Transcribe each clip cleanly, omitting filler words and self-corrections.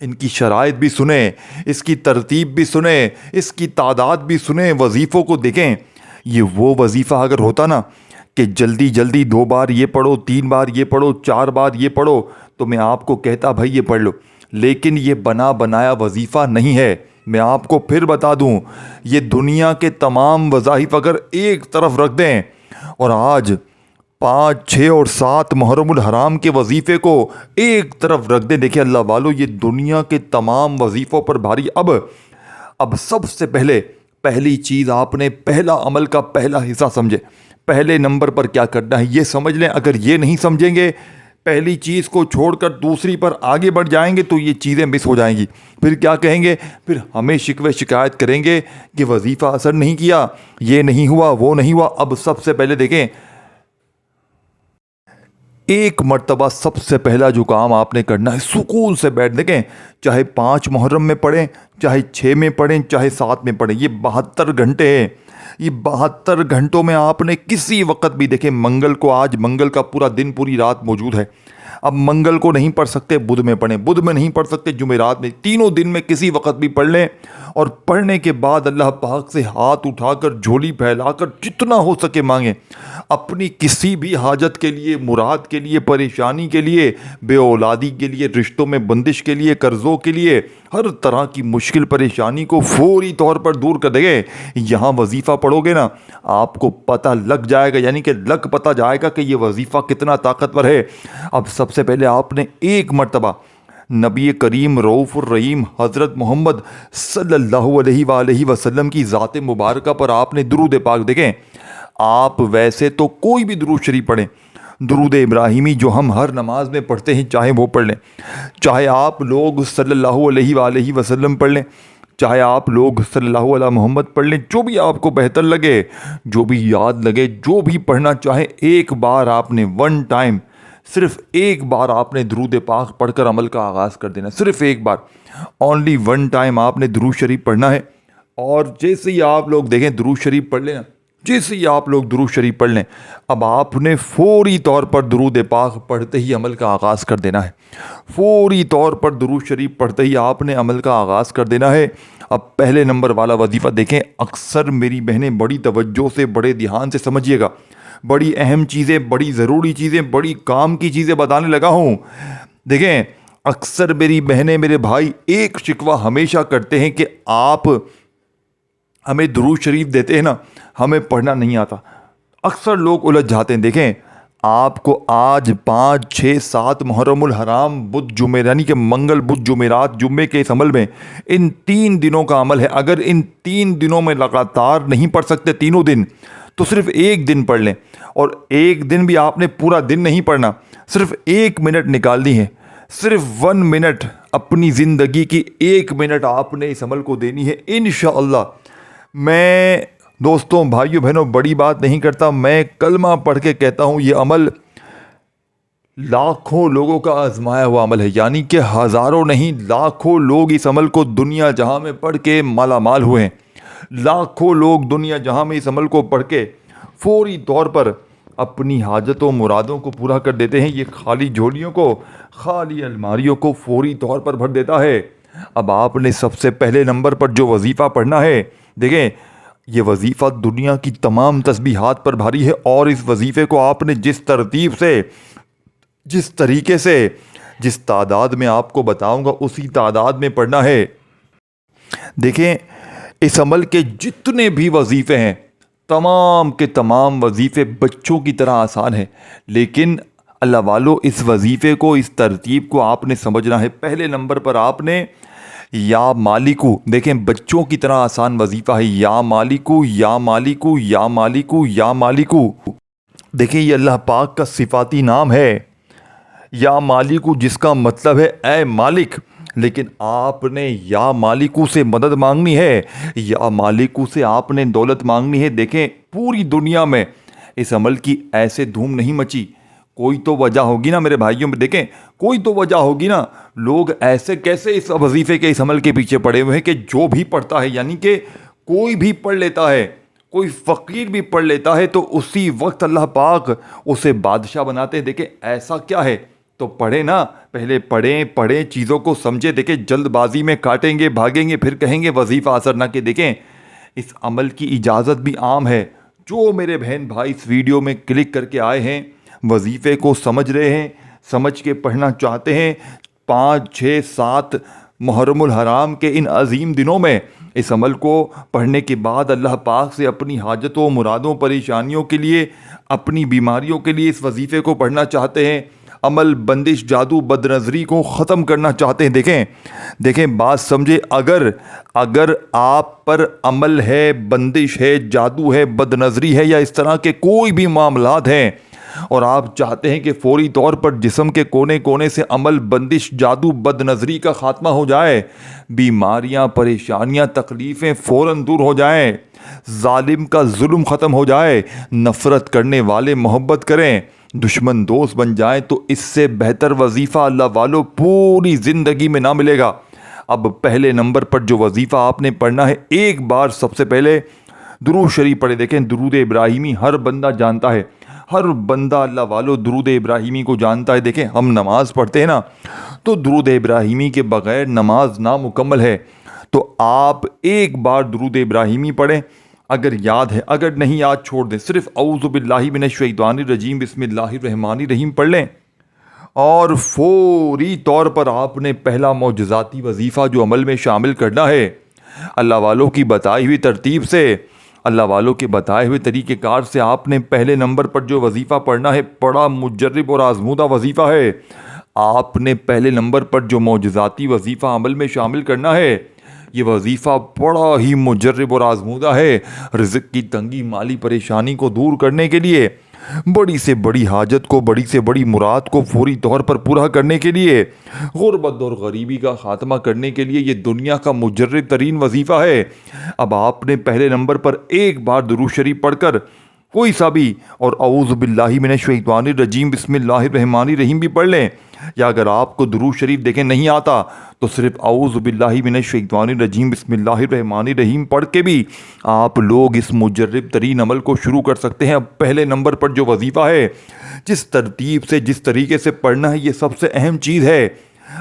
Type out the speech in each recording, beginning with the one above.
ان کی شرائط بھی سنیں، اس کی ترتیب بھی سنیں، اس کی تعداد بھی سنیں، وظیفوں کو دیکھیں۔ یہ وہ وظیفہ اگر ہوتا نا کہ جلدی جلدی 2 بار یہ پڑھو، 3 بار یہ پڑھو، 4 بار یہ پڑھو، تو میں آپ کو کہتا بھائی یہ پڑھ لو، لیکن یہ بنا بنایا وظیفہ نہیں ہے۔ میں آپ کو پھر بتا دوں، یہ دنیا کے تمام وظائف اگر ایک طرف رکھ دیں اور آج 5، 6 اور 7 محرم الحرام کے وظیفے کو ایک طرف رکھ دیں، دیکھیں اللہ والو، یہ دنیا کے تمام وظیفوں پر بھاری۔ اب سب سے پہلی چیز آپ نے پہلا عمل کا پہلا حصہ سمجھے، پہلے نمبر پر کیا کرنا ہے یہ سمجھ لیں۔ اگر یہ نہیں سمجھیں گے، پہلی چیز کو چھوڑ کر دوسری پر آگے بڑھ جائیں گے تو یہ چیزیں مس ہو جائیں گی۔ پھر کیا کہیں گے؟ پھر ہمیں شکوے شکایت کریں گے کہ وظیفہ اثر نہیں کیا، یہ نہیں ہوا، وہ نہیں ہوا۔ اب سب سے پہلے دیکھیں، ایک مرتبہ سب سے پہلا جو کام آپ نے کرنا ہے، سکون سے بیٹھ، دیکھیں چاہے 5 محرم میں پڑھیں، چاہے 6 میں پڑھیں، چاہے 7 میں پڑھیں، یہ 72 گھنٹے ہیں۔ یہ 72 گھنٹوں میں آپ نے کسی وقت بھی، دیکھیں منگل کو، آج منگل کا پورا دن پوری رات موجود ہے، اب منگل کو نہیں پڑھ سکتے بدھ میں پڑھیں، بدھ میں نہیں پڑھ سکتے جمعرات میں، تینوں دن میں کسی وقت بھی پڑھ لیں۔ اور پڑھنے کے بعد اللہ پاک سے ہاتھ اٹھا کر، جھولی پھیلا کر جتنا ہو سکے مانگیں، اپنی کسی بھی حاجت کے لیے، مراد کے لیے، پریشانی کے لیے، بے اولادی کے لیے، رشتوں میں بندش کے لیے، قرضوں کے لیے، ہر طرح کی مشکل پریشانی کو فوری طور پر دور کر دیں گے۔ یہاں وظیفہ پڑھو گے نا، آپ کو پتہ لگ جائے گا، یعنی کہ لگ پتہ جائے گا کہ یہ وظیفہ کتنا طاقتور ہے۔ اب سب سے پہلے آپ نے ایک مرتبہ نبی کریم رؤوف الرحیم حضرت محمد صلی اللہ علیہ وآلہ وسلم کی ذات مبارکہ پر آپ نے درود پاک، دیکھیں آپ ویسے تو کوئی بھی درود شریف پڑھیں، درود ابراہیمی جو ہم ہر نماز میں پڑھتے ہیں چاہے وہ پڑھ لیں، چاہے آپ لوگ صلی اللہ علیہ وآلہ وسلم پڑھ لیں، چاہے آپ لوگ صلی اللہ علیہ محمد پڑھ لیں، جو بھی آپ کو بہتر لگے، جو بھی یاد لگے، جو بھی پڑھنا چاہے، ایک بار آپ نے ون ٹائم، صرف ایک بار آپ نے درود پاک پڑھ کر عمل کا آغاز کر دینا، صرف ایک بار، اونلی ون ٹائم آپ نے درود شریف پڑھنا ہے۔ اور جیسے ہی آپ لوگ دیکھیں درود شریف پڑھ لیں، جیسے ہی آپ لوگ درود شریف پڑھ لیں، اب آپ نے فوری طور پر درود پاک پڑھتے ہی عمل کا آغاز کر دینا ہے، فوری طور پر درود شریف پڑھتے ہی آپ نے عمل کا آغاز کر دینا ہے۔ اب پہلے نمبر والا وظیفہ دیکھیں، اکثر میری بہنیں بڑی توجہ سے، بڑے دھیان سے سمجھیے گا، بڑی اہم چیزیں، بڑی ضروری چیزیں، بڑی کام کی چیزیں بتانے لگا ہوں۔ دیکھیں اکثر میری بہنیں، میرے بھائی ایک شکوہ ہمیشہ کرتے ہیں کہ آپ ہمیں درود شریف دیتے ہیں نا، ہمیں پڑھنا نہیں آتا۔ اکثر لوگ الجھ جاتے ہیں۔ دیکھیں آپ کو آج 5، 6، 7 محرم الحرام بدھ جمعہ، یعنی کہ منگل بدھ جمعرات جمعے کے اس عمل میں، ان 3 دنوں کا عمل ہے۔ اگر ان 3 دنوں میں لگاتار نہیں پڑھ سکتے تینوں دن، تو صرف ایک دن پڑھ لیں، اور ایک دن بھی آپ نے پورا دن نہیں پڑھنا، صرف 1 منٹ نکالنی ہے، صرف 1 منٹ، اپنی زندگی کی 1 منٹ آپ نے اس عمل کو دینی ہے انشاءاللہ۔ میں دوستوں، بھائیوں، بہنوں، بڑی بات نہیں کرتا، میں کلمہ پڑھ کے کہتا ہوں یہ عمل لاکھوں لوگوں کا آزمایا ہوا عمل ہے، یعنی کہ ہزاروں نہیں، لاکھوں لوگ اس عمل کو دنیا جہاں میں پڑھ کے مالا مال ہوئے ہیں، لاکھوں لوگ دنیا جہاں میں اس عمل کو پڑھ کے فوری طور پر اپنی حاجتوں مرادوں کو پورا کر دیتے ہیں۔ یہ خالی جھولیوں کو، خالی الماریوں کو فوری طور پر بھر دیتا ہے۔ اب آپ نے سب سے پہلے نمبر پر جو وظیفہ پڑھنا ہے، دیکھیں یہ وظیفہ دنیا کی تمام تسبیحات پر بھاری ہے، اور اس وظیفے کو آپ نے جس ترتیب سے، جس طریقے سے، جس تعداد میں آپ کو بتاؤں گا اسی تعداد میں پڑھنا ہے۔ دیکھیں اس عمل کے جتنے بھی وظیفے ہیں، تمام کے تمام وظیفے بچوں کی طرح آسان ہیں، لیکن اللہ والو اس وظیفے کو، اس ترتیب کو آپ نے سمجھنا ہے۔ پہلے نمبر پر آپ نے یا مالکو، دیکھیں بچوں کی طرح آسان وظیفہ ہے، یا مالکو، یا مالکو، یا مالکو، یا مالکو۔ دیکھیں یہ اللہ پاک کا صفاتی نام ہے، یا مالکو، جس کا مطلب ہے اے مالک، لیکن آپ نے یا مالکو سے مدد مانگنی ہے، یا مالکو سے آپ نے دولت مانگنی ہے۔ دیکھیں پوری دنیا میں اس عمل کی ایسے دھوم نہیں مچی، کوئی تو وجہ ہوگی نا میرے بھائیوں میں، دیکھیں کوئی تو وجہ ہوگی نا، لوگ ایسے کیسے اس وظیفے کے، اس عمل کے پیچھے پڑے ہوئے ہیں کہ جو بھی پڑھتا ہے، یعنی کہ کوئی بھی پڑھ لیتا ہے، کوئی فقیر بھی پڑھ لیتا ہے تو اسی وقت اللہ پاک اسے بادشاہ بناتے ہیں۔ دیکھیں ایسا کیا ہے تو پڑھیں نا، پہلے پڑھیں چیزوں کو سمجھیں. دیکھیں جلد بازی میں کاٹیں گے بھاگیں گے پھر کہیں گے وظیفہ اثر نہ کہ. دیکھیں اس عمل کی اجازت بھی عام ہے. جو میرے بہن بھائی اس ویڈیو میں کلک کر کے آئے ہیں، وظیفے کو سمجھ رہے ہیں، سمجھ کے پڑھنا چاہتے ہیں، 5 6 7 محرم الحرام کے ان عظیم دنوں میں اس عمل کو پڑھنے کے بعد اللہ پاک سے اپنی حاجتوں مرادوں پریشانیوں کے لیے، اپنی بیماریوں کے لیے اس وظیفے کو پڑھنا چاہتے ہیں، عمل بندش جادو بد نظری کو ختم کرنا چاہتے ہیں. دیکھیں بات سمجھے. اگر آپ پر عمل ہے، بندش ہے، جادو ہے، بد نظری ہے یا اس طرح کے کوئی بھی معاملات ہیں اور آپ چاہتے ہیں کہ فوری طور پر جسم کے کونے کونے سے عمل بندش جادو بد نظری کا خاتمہ ہو جائے، بیماریاں پریشانیاں تکلیفیں فوراً دور ہو جائیں، ظالم کا ظلم ختم ہو جائے، نفرت کرنے والے محبت کریں، دشمن دوست بن جائیں، تو اس سے بہتر وظیفہ اللہ والو پوری زندگی میں نہ ملے گا. اب پہلے نمبر پر جو وظیفہ آپ نے پڑھنا ہے، ایک بار سب سے پہلے درود شریف پڑھے. دیکھیں درود ابراہیمی ہر بندہ جانتا ہے، ہر بندہ اللہ والو درود ابراہیمی کو جانتا ہے. دیکھیں ہم نماز پڑھتے ہیں نا، تو درود ابراہیمی کے بغیر نماز نامکمل ہے. تو آپ ایک بار درود ابراہیمی پڑھیں اگر یاد ہے، اگر نہیں یاد چھوڑ دیں، صرف اعوذ باللہ من الشیطان الرجیم بسم اللہ الرحمن الرحیم پڑھ لیں اور فوری طور پر آپ نے پہلا معجزاتی وظیفہ جو عمل میں شامل کرنا ہے، اللہ والوں کی بتائی ہوئی ترتیب سے، اللہ والوں کے بتائے ہوئے طریقہ کار سے آپ نے پہلے نمبر پر جو وظیفہ پڑھنا ہے، بڑا مجرب اور آزمودہ وظیفہ ہے. آپ نے پہلے نمبر پر جو معجزاتی وظیفہ عمل میں شامل کرنا ہے، یہ وظیفہ بڑا ہی مجرب اور آزمودہ ہے. رزق کی تنگی مالی پریشانی کو دور کرنے کے لیے، بڑی سے بڑی حاجت کو، بڑی سے بڑی مراد کو فوری طور پر پورا کرنے کے لیے، غربت اور غریبی کا خاتمہ کرنے کے لیے یہ دنیا کا مجرب ترین وظیفہ ہے. اب آپ نے پہلے نمبر پر ایک بار درود شریف پڑھ کر کوئی سا بھی اور اعوذ باللہ من الشیطان الرجیم بسم اللہ الرحمن الرحیم بھی پڑھ لیں، یا اگر آپ کو درود شریف دیکھیں نہیں آتا تو صرف اعوذ باللہ من الشیطان الرجیم بسم اللہ الرحمن الرحیم پڑھ کے بھی آپ لوگ اس مجرب ترین عمل کو شروع کر سکتے ہیں. اب پہلے نمبر پر جو وظیفہ ہے، جس ترتیب سے جس طریقے سے پڑھنا ہے، یہ سب سے اہم چیز ہے.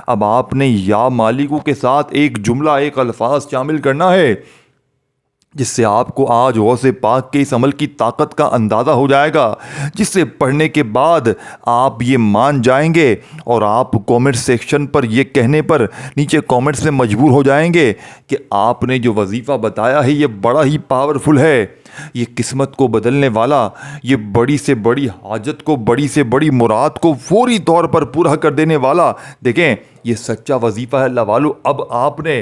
اب آپ نے یا مالکو کے ساتھ ایک جملہ، ایک الفاظ شامل کرنا ہے، جس سے آپ کو آج غوث پاک کے اس عمل کی طاقت کا اندازہ ہو جائے گا، جس سے پڑھنے کے بعد آپ یہ مان جائیں گے اور آپ کومنٹ سیکشن پر یہ کہنے پر نیچے کومنٹس میں مجبور ہو جائیں گے کہ آپ نے جو وظیفہ بتایا ہے یہ بڑا ہی پاورفل ہے، یہ قسمت کو بدلنے والا، یہ بڑی سے بڑی حاجت کو، بڑی سے بڑی مراد کو فوری طور پر پورا کر دینے والا. دیکھیں یہ سچا وظیفہ ہے اللہ والو. اب آپ نے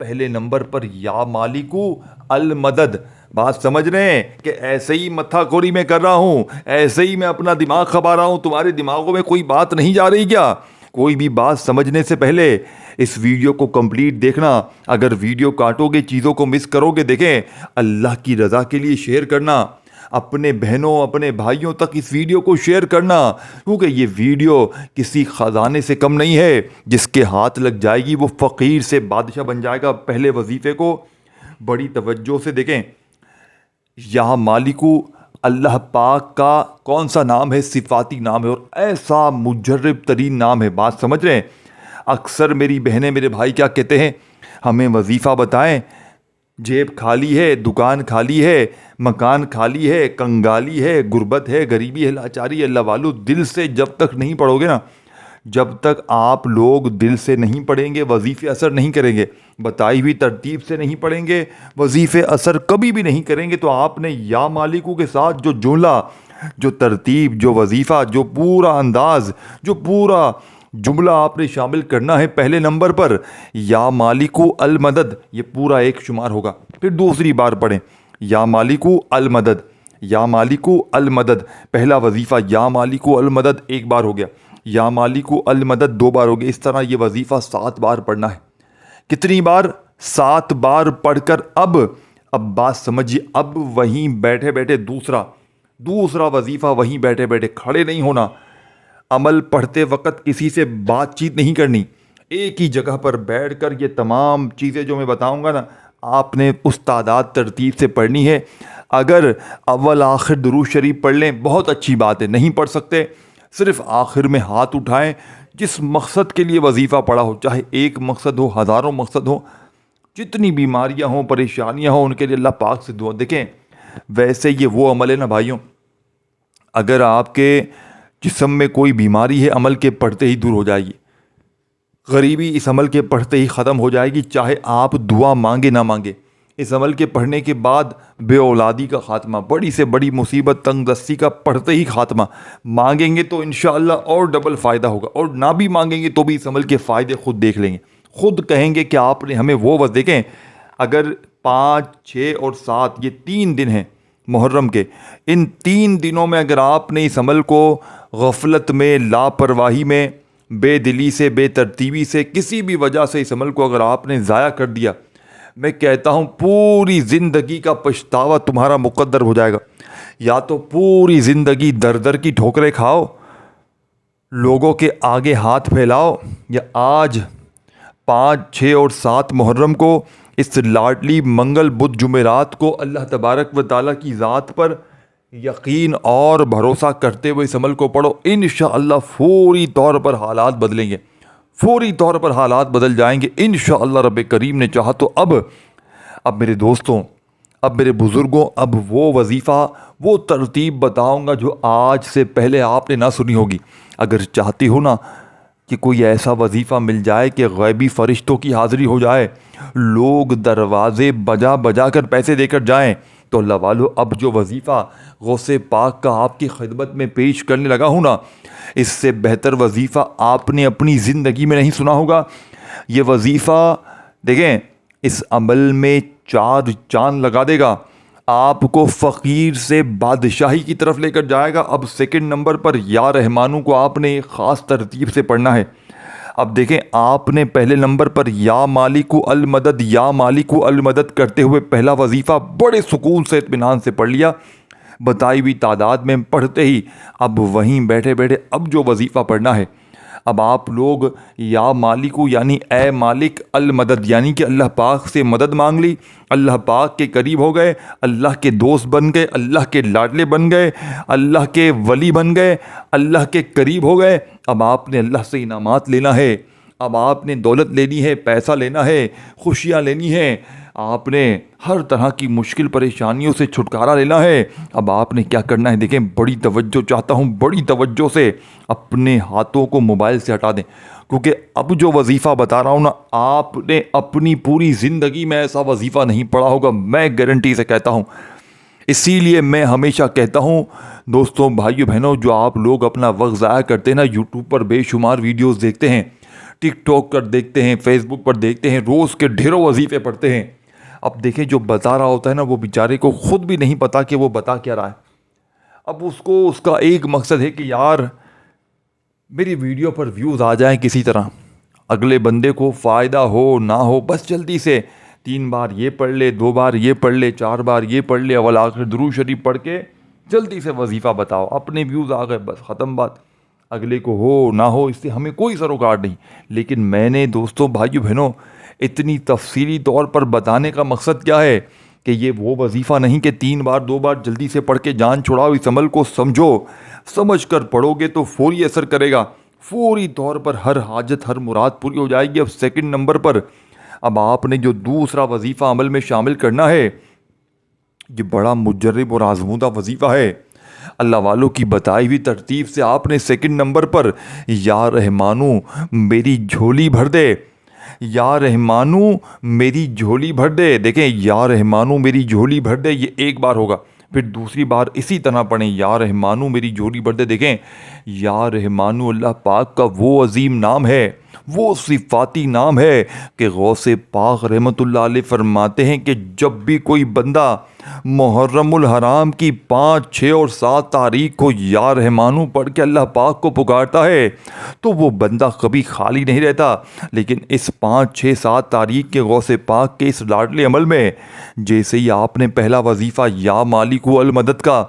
پہلے نمبر پر یا مالکو المدد، بات سمجھ رہے ہیں کہ ایسے ہی متھا کوری میں کر رہا ہوں، ایسے ہی میں اپنا دماغ کھپا رہا ہوں، تمہارے دماغوں میں کوئی بات نہیں جا رہی کیا؟ کوئی بھی بات سمجھنے سے پہلے اس ویڈیو کو کمپلیٹ دیکھنا. اگر ویڈیو کاٹو گے، چیزوں کو مس کرو گے، دیکھیں اللہ کی رضا کے لیے شیئر کرنا، اپنے بہنوں اپنے بھائیوں تک اس ویڈیو کو شیئر کرنا، کیونکہ یہ ویڈیو کسی خزانے سے کم نہیں ہے. جس کے ہاتھ لگ جائے گی وہ فقیر سے بادشاہ بن جائے گا. پہلے وظیفے کو بڑی توجہ سے دیکھیں. یا مالکو اللہ پاک کا کون سا نام ہے؟ صفاتی نام ہے اور ایسا مجرب ترین نام ہے. بات سمجھ رہے ہیں؟ اکثر میری بہنیں میرے بھائی کیا کہتے ہیں، ہمیں وظیفہ بتائیں، جیب خالی ہے، دکان خالی ہے، مکان خالی ہے، کنگالی ہے، غربت ہے، غریبی ہے، لاچاری ہے. اللہ والو دل سے جب تک نہیں پڑھو گے نا، جب تک آپ لوگ دل سے نہیں پڑھیں گے وظیفے اثر نہیں کریں گے، بتائی ہوئی ترتیب سے نہیں پڑھیں گے وظیفے اثر کبھی بھی نہیں کریں گے. تو آپ نے یا مالکو کے ساتھ جو جملہ، جو ترتیب، جو وظیفہ، جو پورا انداز، جو پورا جملہ آپ نے شامل کرنا ہے پہلے نمبر پر، یا مالکو المدد، یہ پورا ایک شمار ہوگا. پھر دوسری بار پڑھیں یا مالکو المدد، یا مالکو المدد. پہلا وظیفہ یا مالکو المدد ایک بار ہو گیا، یا مالکو المدد 2 بار ہو گیا. اس طرح یہ وظیفہ 7 بار پڑھنا ہے. کتنی بار؟ 7 بار پڑھ کر اب بات سمجھیے، اب وہیں بیٹھے بیٹھے دوسرا وظیفہ، وہیں بیٹھے بیٹھے، کھڑے نہیں ہونا. عمل پڑھتے وقت کسی سے بات چیت نہیں کرنی، ایک ہی جگہ پر بیٹھ کر یہ تمام چیزیں جو میں بتاؤں گا نا، آپ نے اس تعداد ترتیب سے پڑھنی ہے. اگر اول آخر درود شریف پڑھ لیں بہت اچھی بات ہے، نہیں پڑھ سکتے صرف آخر میں ہاتھ اٹھائیں جس مقصد کے لیے وظیفہ پڑا ہو، چاہے ایک مقصد ہو، ہزاروں مقصد ہو، جتنی بیماریاں ہوں، پریشانیاں ہوں، ان کے لیے اللہ پاک سے دعا. دیکھیں ویسے یہ وہ عمل ہے نا بھائیوں، اگر آپ کے جسم میں کوئی بیماری ہے عمل کے پڑھتے ہی دور ہو جائے گی، غریبی اس عمل کے پڑھتے ہی ختم ہو جائے گی، چاہے آپ دعا مانگے نہ مانگے. اس عمل کے پڑھنے کے بعد بے اولادی کا خاتمہ، بڑی سے بڑی مصیبت تنگ دستی کا پڑھتے ہی خاتمہ. مانگیں گے تو انشاءاللہ اور ڈبل فائدہ ہوگا، اور نہ بھی مانگیں گے تو بھی اس عمل کے فائدے خود دیکھ لیں گے. خود کہیں گے کہ آپ نے ہمیں وہ وقت دیکھیں. اگر 5، 6 اور 7 یہ 3 دن ہیں محرم کے، ان 3 دنوں میں اگر آپ نے اس عمل کو غفلت میں، لاپرواہی میں، بے دلی سے، بے ترتیبی سے، کسی بھی وجہ سے اس عمل کو اگر آپ نے ضائع کر دیا، میں کہتا ہوں پوری زندگی کا پچھتاوا تمہارا مقدر ہو جائے گا. یا تو پوری زندگی در در کی ٹھوکریں کھاؤ، لوگوں کے آگے ہاتھ پھیلاؤ، یا آج 5، 6 اور 7 محرم کو، اس لاڈلی منگل بدھ جمعرات کو اللہ تبارک و تعالیٰ کی ذات پر یقین اور بھروسہ کرتے ہوئے اس عمل کو پڑھو. انشاءاللہ فوری طور پر حالات بدلیں گے، فوری طور پر حالات بدل جائیں گے انشاءاللہ رب کریم نے چاہا تو. اب میرے دوستوں، اب میرے بزرگوں، اب وہ وظیفہ، وہ ترتیب بتاؤں گا جو آج سے پہلے آپ نے نہ سنی ہوگی. اگر چاہتے ہو نا کہ کوئی ایسا وظیفہ مل جائے کہ غیبی فرشتوں کی حاضری ہو جائے، لوگ دروازے بجا بجا کر پیسے دے کر جائیں، تو اللہ والو اب جو وظیفہ غوث پاک کا آپ کی خدمت میں پیش کرنے لگا ہوں نا، اس سے بہتر وظیفہ آپ نے اپنی زندگی میں نہیں سنا ہوگا. یہ وظیفہ دیکھیں اس عمل میں 4 چاند لگا دے گا، آپ کو فقیر سے بادشاہی کی طرف لے کر جائے گا. اب سیکنڈ نمبر پر یا رحمانو کو آپ نے ایک خاص ترتیب سے پڑھنا ہے. اب دیکھیں آپ نے پہلے نمبر پر یا مالکو المدد، یا مالکو المدد کرتے ہوئے پہلا وظیفہ بڑے سکون سے، اطمینان سے پڑھ لیا، بتائی ہوئی تعداد میں پڑھتے ہی. اب وہیں بیٹھے بیٹھے اب جو وظیفہ پڑھنا ہے، اب آپ لوگ یا مالکو یعنی اے مالک المدد، یعنی کہ اللہ پاک سے مدد مانگ لی، اللہ پاک کے قریب ہو گئے، اللہ کے دوست بن گئے، اللہ کے لاڈلے بن گئے، اللہ کے ولی بن گئے، اللہ کے قریب ہو گئے. اب آپ نے اللہ سے انعامات لینا ہے، اب آپ نے دولت لینی ہے، پیسہ لینا ہے، خوشیاں لینی ہیں، آپ نے ہر طرح کی مشکل پریشانیوں سے چھٹکارا لینا ہے. اب آپ نے کیا کرنا ہے، دیکھیں بڑی توجہ چاہتا ہوں، بڑی توجہ سے اپنے ہاتھوں کو موبائل سے ہٹا دیں، کیونکہ اب جو وظیفہ بتا رہا ہوں نا، آپ نے اپنی پوری زندگی میں ایسا وظیفہ نہیں پڑھا ہوگا، میں گارنٹی سے کہتا ہوں. اسی لیے میں ہمیشہ کہتا ہوں دوستوں، بھائیو بہنوں، جو آپ لوگ اپنا وقت ضائع کرتے ہیں نا، یوٹیوب پر بے شمار ویڈیوز دیکھتے ہیں، ٹک ٹاک پر دیکھتے ہیں، فیس بک پر دیکھتے ہیں، روز کے ڈھیروں وظیفے پڑھتے ہیں. اب دیکھیں جو بتا رہا ہوتا ہے نا، وہ بیچارے کو خود بھی نہیں پتا کہ وہ بتا کیا رہا ہے. اب اس کو اس کا ایک مقصد ہے کہ یار میری ویڈیو پر ویوز آ جائیں کسی طرح، اگلے بندے کو فائدہ ہو نہ ہو، بس جلدی سے 3 بار یہ پڑھ لے، 2 بار یہ پڑھ لے، 4 بار یہ پڑھ لے، اول آخر درود شریف پڑھ کے جلدی سے وظیفہ بتاؤ، اپنے ویوز آ گئے، بس ختم بات. اگلے کو ہو نہ ہو اس سے ہمیں کوئی سروکار نہیں. لیکن میں نے دوستوں، بھائیو بہنوں، اتنی تفصیلی طور پر بتانے کا مقصد کیا ہے کہ یہ وہ وظیفہ نہیں کہ 3 بار 2 بار جلدی سے پڑھ کے جان چھڑاؤ. اس عمل کو سمجھو، سمجھ کر پڑھو گے تو فوری اثر کرے گا، فوری طور پر ہر حاجت، ہر مراد پوری ہو جائے گی. اب سیکنڈ نمبر پر اب آپ نے جو دوسرا وظیفہ عمل میں شامل کرنا ہے، یہ بڑا مجرب اور آزمودہ وظیفہ ہے. اللہ والوں کی بتائی ہوئی ترتیب سے آپ نے سیکنڈ نمبر پر یا رحمانو میری جھولی بھر دے، یا رحمانو میری جھولی بھر دے. دیکھیں یا رحمانو میری جھولی بھر دے، یہ ایک بار ہوگا، پھر دوسری بار اسی طرح پڑھیں یا رحمانو میری جھولی بھر دے. دیکھیں یا رحمانو اللہ پاک کا وہ عظیم نام ہے، وہ صفاتی نام ہے کہ غوث پاک رحمۃ اللہ علیہ فرماتے ہیں کہ جب بھی کوئی بندہ محرم الحرام کی 5، 6 اور 7 تاریخ کو یا رحمانو پڑھ کے اللہ پاک کو پکارتا ہے تو وہ بندہ کبھی خالی نہیں رہتا. لیکن اس 5، 6، 7 تاریخ کے غوث پاک کے اس لاڈلے عمل میں جیسے ہی آپ نے پہلا وظیفہ یا مالکو المدد کا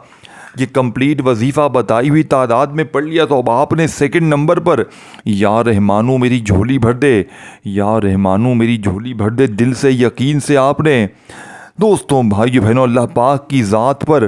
یہ کمپلیٹ وظیفہ بتائی ہوئی تعداد میں پڑھ لیا، تو اب آپ نے سیکنڈ نمبر پر یا رحمانو میری جھولی بھر دے، یا رحمانو میری جھولی بھر دے، دل سے یقین سے آپ نے دوستوں، بھائیو بہنوں، اللہ پاک کی ذات پر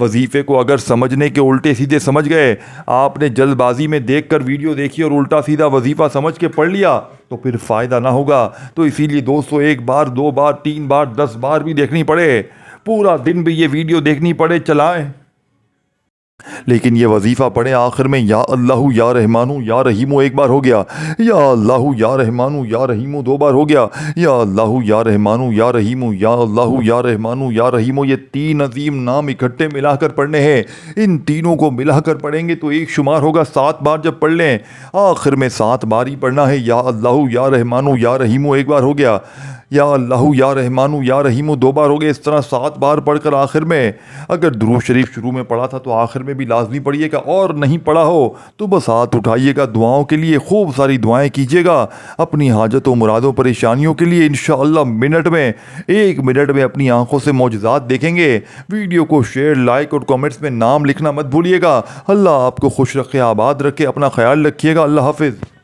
وظیفے کو اگر سمجھنے کے الٹے سیدھے سمجھ گئے، آپ نے جلد بازی میں دیکھ کر ویڈیو دیکھی اور الٹا سیدھا وظیفہ سمجھ کے پڑھ لیا تو پھر فائدہ نہ ہوگا۔ تو اسی لیے دوستو، 1 بار 2 بار 3 بار 10 بار بھی دیکھنی پڑے، پورا دن بھی یہ ویڈیو دیکھنی پڑے، چلائیں، لیکن یہ وظیفہ پڑھیں آخر میں یا اللہ یا رحمانو یا رحیمو 1 بار ہو گیا، یا اللہ یا رحمانو یا رحیمو 2 بار ہو گیا، یا اللہ یا رحمانو یا رحیمو، یا اللہ یا رحمانو یا رحیمو، یہ 3 عظیم نام اکٹھے ملا کر پڑھنے ہیں۔ ان تینوں کو ملا کر پڑھیں گے تو ایک شمار ہوگا 7 بار جب پڑھ لیں، آخر میں 7 بار ہی پڑھنا ہے۔ یا اللہ یا رحمانو یا رحیمو 1 بار ہو گیا، یا اللہ یا رحمانو یا رحیمو 2 بار ہو گئے، اس طرح 7 بار پڑھ کر آخر میں، اگر درود شریف شروع میں پڑھا تھا تو آخر میں بھی لازمی پڑھیے گا، اور نہیں پڑھا ہو تو بس ہاتھ اٹھائیے گا دعاؤں کے لیے، خوب ساری دعائیں کیجیے گا اپنی حاجتوں مرادوں پریشانیوں کے لیے۔ انشاءاللہ 1 منٹ میں اپنی آنکھوں سے معجزات دیکھیں گے۔ ویڈیو کو شیئر، لائک اور کامنٹس میں نام لکھنا مت بھولیے گا۔ اللہ آپ کو خوش رکھے، آباد رکھے، اپنا خیال رکھیے گا۔ اللہ حافظ۔